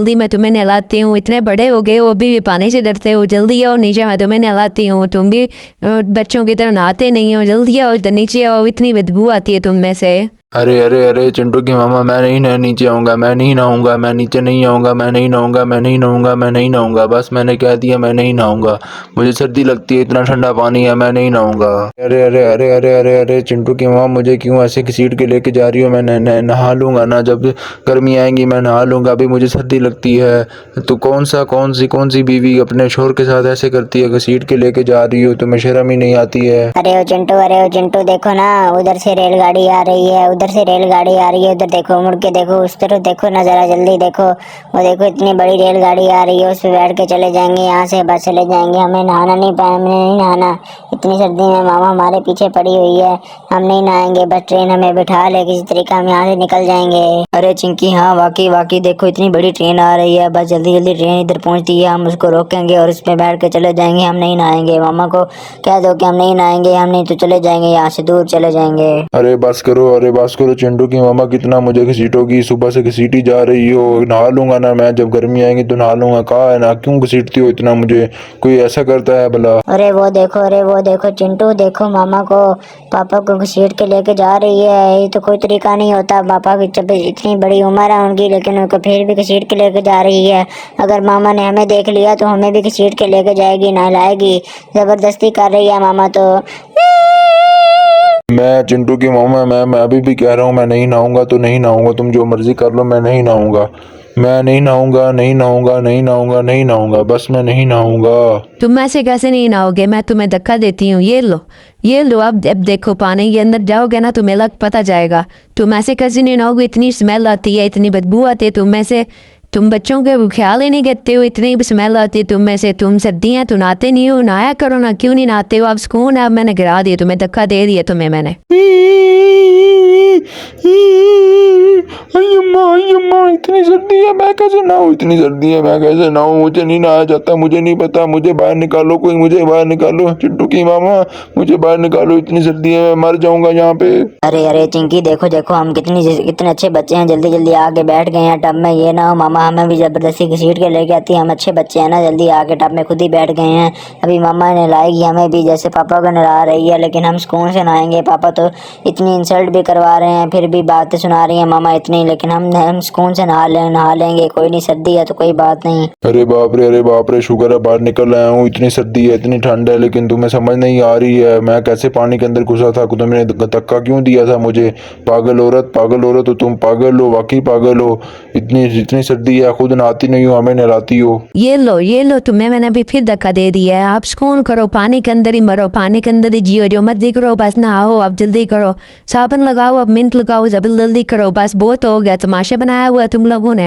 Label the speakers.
Speaker 1: जल्दी मैं तुम्हें नहलाती हूँ, इतने बड़े हो गए हो अभी भी पानी से डरते हो, जल्दी आओ नीचे, मैं तुम्हें नहलाती हूँ। तुम भी बच्चों की तरह नहाते नहीं हो, जल्दी आओ इधर नीचे आओ, इतनी बदबू आती है तुम में से।
Speaker 2: अरे अरे अरे चिंटू की मामा, मैं नहीं नीचे आऊँगा, मैं नहीं नहाऊंगा, मैं नीचे नहीं आऊँगा, मैं नहीं नहाऊंगा, मैं नहीं नहाऊंगा, मैं नहीं नहाऊंगा। बस मैंने कह दिया मैं नहीं नहाऊंगा, मुझे सर्दी लगती है, इतना ठंडा पानी है, मैं नहीं नहाऊंगा। अरे अरे अरे अरे अरे अरे चिंटू की मामा, मुझे क्यों ऐसे घसीट के लेके जा रही हो? मैं नहा लूंगा ना, जब गर्मी आएंगी मैं नहा लूंगा, अभी मुझे सर्दी लगती है। तो कौन सी बीवी अपने शोहर के साथ ऐसे करती है, घसीट के लेके जा रही हो? तुम्हें शर्म ही नहीं आती है?
Speaker 3: अरे ओ चिंटू देखो ना, उधर से रेलगाड़ी आ रही है, उधर से रेलगाड़ी आ रही है, उधर देखो, मुड़ के देखो, उस तरफ देखो ना, जरा जल्दी देखो। वो देखो इतनी बड़ी रेलगाड़ी आ रही है, उस पर बैठ के चले जाएंगे, यहाँ से बस चले जाएंगे। हमें नहाना नहीं पाए, हमें नहीं नहाना, इतनी सर्दी में मामा हमारे पीछे पड़ी हुई है, हम नहीं नहाएंगे, बस ट्रेन हमें बिठा ले किसी तरीके, हम यहाँ से निकल जाएंगे।
Speaker 4: अरे चिंकी, हाँ वाकई देखो इतनी बड़ी ट्रेन आ रही है, बस जल्दी जल्दी ट्रेन इधर पहुंचती है, हम उसको रोकेंगे और उसमें बैठ के चले जाएंगे, हम नहीं नहाएंगे। मामा को कह दो कि हम नहीं नहाएंगे, हम नहीं तो चले जाएंगे, यहाँ से दूर चले जाएंगे।
Speaker 2: अरे बस करो चिंटू की मामा, कितना मुझे घसीटोगी? सुबह से घसीटी जा रही हो। नहा लूंगा ना मैं, जब गर्मी आएंगी तो नहा लूंगा। कहा है ना, क्यों घसीटती हो इतना मुझे? कोई ऐसा करता है भला?
Speaker 3: अरे वो देखो चिंटू, देखो मामा को, पापा को घसीट के लेके जा रही है। ये तो कोई तरीका नहीं होता, पापा की जब इतनी बड़ी उम्र है उनकी, लेकिन उनको फिर भी घसीट के लेके जा रही है। अगर मामा ने हमें देख लिया तो हमें भी घसीट के लेके जाएगी, नहलाएगी, जबरदस्ती कर रही है मामा तो।
Speaker 2: मैं चिंटू की मामा, मैं अभी भी कह रहा हूँ, मैं नहीं नहाऊंगा तो नहीं नहाऊंगा, तुम जो मर्जी कर लो, मैं नहीं नहाऊंगा, मैं नहीं नहाऊंगा, नहीं नहाऊंगा, नहीं नहाऊंगा, नहीं नहाऊंगा, बस मैं नहीं नहाऊंगा।
Speaker 1: तुम ऐसे कैसे नहीं नहाओगे? मैं तुम्हें धक्का देती हूँ, ये लो अब देखो, पानी के अंदर जाओगे ना तुम्हें पता जाएगा। तुम ऐसे कैसे नहीं नहाओगे? इतनी स्मेल आती है, इतनी बदबू आती है तुम में से, तुम बच्चों के ख्याल ही नहीं करते हो, इतनी स्मेल आती है तुम में से। तुम सर्दियाँ तो नहाते नहीं हो, नहाया करो ना, क्यों नहीं नहाते हो? अब सुकून है, अब मैंने गिरा दिया तुम्हें, धक्का दे दिया तुम्हें मैंने।
Speaker 2: अम्मा, इतनी सर्दी है, मैं कैसे नहाऊं? इतनी सर्दी है, मैं कैसे नहाऊं? मुझे नहीं नहाया जाता, मुझे नहीं पता, मुझे बाहर निकालो, कोई मुझे बाहर निकालो। चिंटू की मामा, मुझे बाहर निकालो, इतनी सर्दी है, मैं मर जाऊंगा यहाँ पे।
Speaker 4: अरे चिंकी, देखो हम कितने अच्छे बच्चे हैं, जल्दी जल्दी आके बैठ गए हैं टब में। ये ना हो मामा हमें भी जबरदस्ती घसीट के लेके आती है, हम अच्छे बच्चे हैं ना, जल्दी आके टब में खुद ही बैठ गए हैं। अभी मामा नहलाएगी हमें भी, जैसे पापा को नहला रही है, लेकिन हम सुकून से नहाएंगे। पापा तो इतनी इंसल्ट भी करवा रहे हैं, फिर भी बातें सुना रही है मामा इतनी, लेकिन हम सुकून से नहा लेंगे, कोई नहीं, सर्दी है तो कोई बात नहीं।
Speaker 2: अरे बाप रे, शुक्र है बाहर निकल आया हूँ। इतनी सर्दी है, इतनी ठंड है, लेकिन तुम्हें समझ नहीं आ रही है मैं कैसे पानी के अंदर घुसा था। तुमने धक्का क्यों दिया था मुझे? पागल औरत हो तुम, पागल हो, वाकई पागल हो। इतनी सर्दी है, खुद नहाती नहीं हो, हमें नहलाती हो।
Speaker 1: ये लो तुम्हें मैंने अभी फिर धक्का दे दिया है। आप सुकून करो, पानी के अंदर ही मरो, पानी के अंदर ही जियो, जो मर्जी करो, बस नहाओ, अब जल्दी करो, साबुन लगाओ, अब मिंट लगाओ, जल्दी करो, बस बहुत हो गया, तमाशा बनाया हुआ तुम लोगों ने।